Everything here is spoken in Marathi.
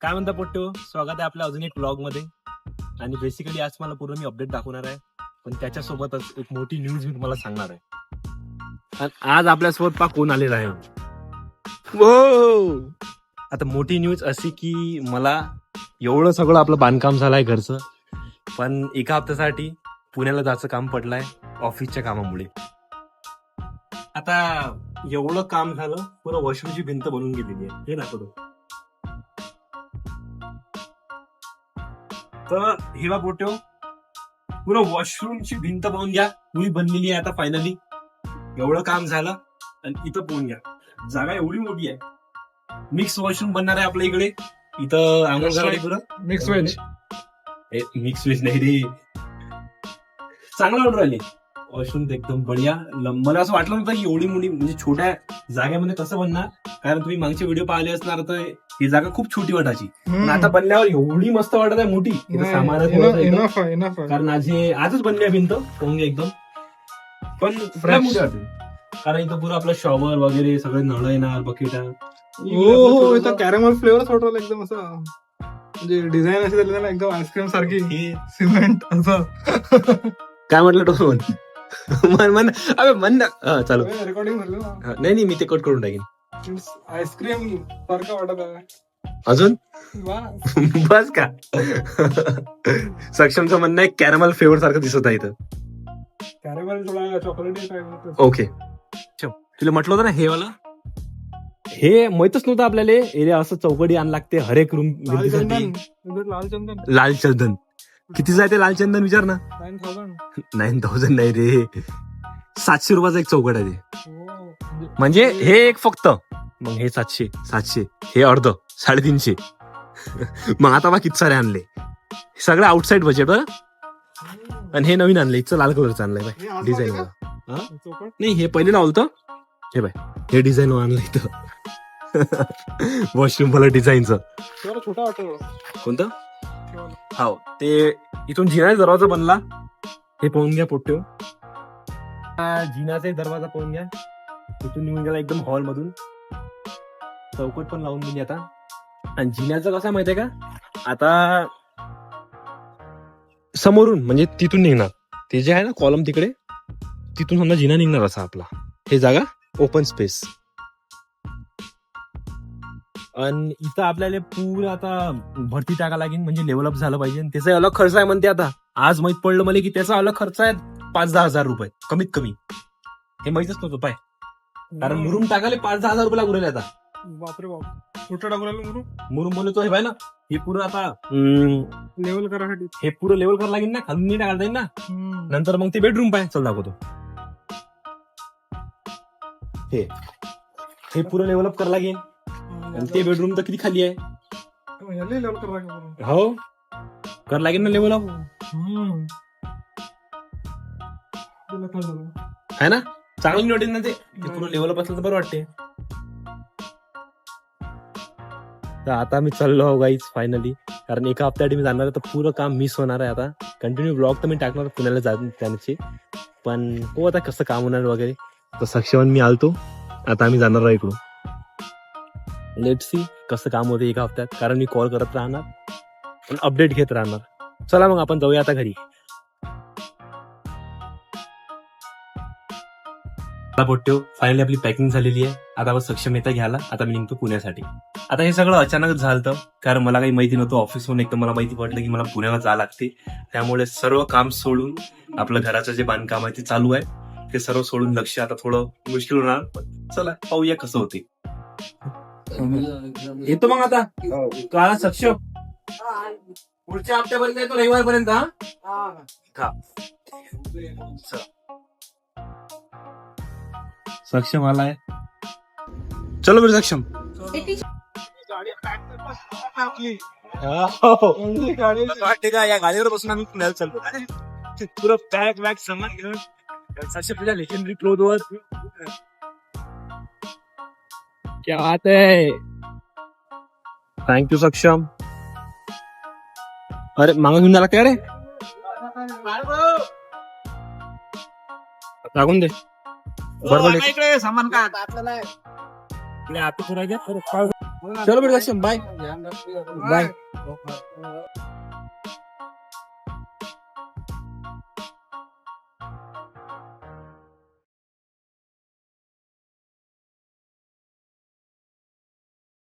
काय म्हणता पोट्टो, स्वागत आहे आपल्या अजून एक ब्लॉग मध्ये. आणि बेसिकली आज मला पूर्ण मी अपडेट दाखवणार आहे, पण त्याच्यासोबतच एक मोठी न्यूज मी तुम्हाला सांगणार आहे. आणि आज आपल्यासोबत कोण आलेला आहे. वो आता मोठी न्यूज अशी की मला एवढं सगळं आपलं बांधकाम झालंय घरचं, पण एका हप्त्यासाठी पुण्याला जायचं काम पडलंय ऑफिसच्या कामामुळे. आता एवढं काम झालं, पुरं वॉशरूमची भिंत बनून गेलेली आहे, हे दाखवतो. तर हेवा पोट्यो पुरं वॉशरूमची भिंत पाहून घ्या, पुरी बनलेली आहे आता फायनली. एवढं काम झालं आणि इथं पाहून घ्या, जागा एवढी मोठी आहे. मिक्स वॉशरूम बनणार आहे आपल्या इकडे. इथं आंघोळ करायला पुरं मिक्स व्हेज. मिक्स व्हेज नाही रे, चांगलं ऑर्डर आली. वॉशरूम एकदम बढिया. मला असं वाटलं नव्हतं की एवढी मोठी म्हणजे छोट्या जागेमध्ये कसं बनणार, कारण तुम्ही मागचे व्हिडिओ पाहिले असणार तर ही जागा खूप छोटी वाटायची, पण आता बनल्यावर एवढी मस्त वाटत आहे मोठी. इथं सामान आहे थोडंसं एकदम. कारण आजच बनली आहे भिंत पाहून घ्या एकदम, पण फ्रेश मोठी वाटते. कारण इथं पुरं आपलं शॉवर वगैरे सगळे नळ येणार, बकेट. हो इथं कॅरमल फ्लेवर वाटवलं एकदम असं, म्हणजे डिझाईन अशी झाली ना एकदम आईस्क्रीम सारखी, सिमेंट असं. काय म्हटलं टोन मन अबे मन ना चालू. रेकॉर्डिंग झालं ना. नाही मी ते कट करून टाकेन. आईस्क्रीम सारखं वाटत आहे अजून वा. बस का. सक्षमचं म्हणणं आहे कॅरमल फ्लेवर सारखं दिसत आहे इथं. कॅरमल थोडा चॉकलेटी टाइप. ओके, तुला म्हटलं होतं ना हे वाला, हे माहितच नव्हतं आपल्याला. हे असं चौकडी आण लागते हर एक रूम. लाल चंदन. लाल चंदन किती जाते? लाल चंदन विचार ना. 9,000. 9,000 नाही रे, 700 रुपयाचा एक चौकट आहे ते. म्हणजे हे एक फक्त, मग हे 700 हे अर्ध 350. मग आता बा किती सारे आणले, सगळं आउटसाइड बजेट. आणि हे नवीन आणले, इथचं लाल कलरचं आणलंय डिझाईन. नाही हे पहिले लावलं, हे बाय हे डिझाईन आणलं इथं. वॉशरूम मला डिझाईनचं छोटा वाटतो. कोणतं? हो ते इथून जिना दरवाजा बनला, हे पाहून घ्या पोट्यो. जिनाचा दरवाजा पाहून घ्या, इथून निघून गेला एकदम हॉल मधून. चौकट पण लावून दिली आता. आणि जिन्याचं कसं माहितीये का, आता समोरून म्हणजे तिथून निघणार ते जे आहे ना कॉलम तिकडे, तिथून समजा जिना निघणार असा आपला. हे जागा ओपन स्पेस. आणि इथं आपल्याला पूर्ण आता भरती टाका लागेल, म्हणजे डेव्हलप झालं पाहिजे. त्याचा अलग खर्च आहे म्हणते. आता आज माहित पडलं मला की त्याचा अलग खर्च आहे 5-10 हजार रुपये कमीत कमी. हे माहितच नव्हतं पाय, कारण मुरुम टाकायला 5-10 हजार रुपये लागू राहिले आता. बापरे बाप, छोटा टाकू राहिलो. मुरुम बोलतो हे बाय ना, हे पुरं आता लेवल करायसाठी हे पुरं लेवल करायला लागेल ना, खालून नाही टाकायला जाईल ना. नंतर मग ते बेडरूम पाय, चल दाखवतो. हे पुरं लेवलअप करायला लागेल. आणि ते बेडरूम तर किती खाली आहे. लेवल करायला. हो कर लागेल ना लेवलअप, आहे ना. चांगली वाटेल ना ते पुरं लेवलअप असलं तर बरं वाटते. तर आता मी चाललो आहो गाईज फायनली, कारण एका हप्त्यासाठी मी जाणार आहे, तर पुरं काम मिस होणार आहे. आता कंटिन्यू ब्लॉग तर मी टाकणार पुण्याला जाण्याचे, पण हो आता कसं काम होणार वगैरे. तर सक्षम मी आलतो, आता आम्ही जाणार आहे इकडून. लेट सी कसं काम होतं एका हप्त्यात, कारण मी कॉल करत राहणार पण अपडेट घेत राहणार. चला मग आपण जाऊया आता घरी. पोट्यो फायनली आपली पॅकिंग झालेली आहे. आता आपण सक्षम येता घ्यायला. आता मी निघतो पुण्यासाठी. आता हे सगळं अचानकच झालं, कारण मला काही माहिती नव्हतं ऑफिसहून. एकदम मला माहिती पडलं की मला पुण्याला जावं लागते. त्यामुळे सर्व काम सोडून आपलं घराचं जे बांधकाम आहे ते चालू आहे, ते सर्व सोडून लक्ष आता थोडं मुश्किल होणार. चला पाहूया कसं होते. येतो मग आता का सक्षम पुढच्या हप्त्यापर्यंत येतो, रविवारपर्यंत. हा सक्षम आलाय. चलो बरं सक्षम. वाटते का या गाडीवर बसून आम्ही पुण्याला चालतो, पुरं पॅक वॅक सामान घेऊन. सक्षम तुझ्या लेजेंडरी क्लोथ वर क्या बात है. थँक्यू सक्षम. अरे मागं घेऊन जायला काय रे, टाकून दे. बरोबर इकडे सामान काय आपल्या आता चलो बेटा, बाय बाय.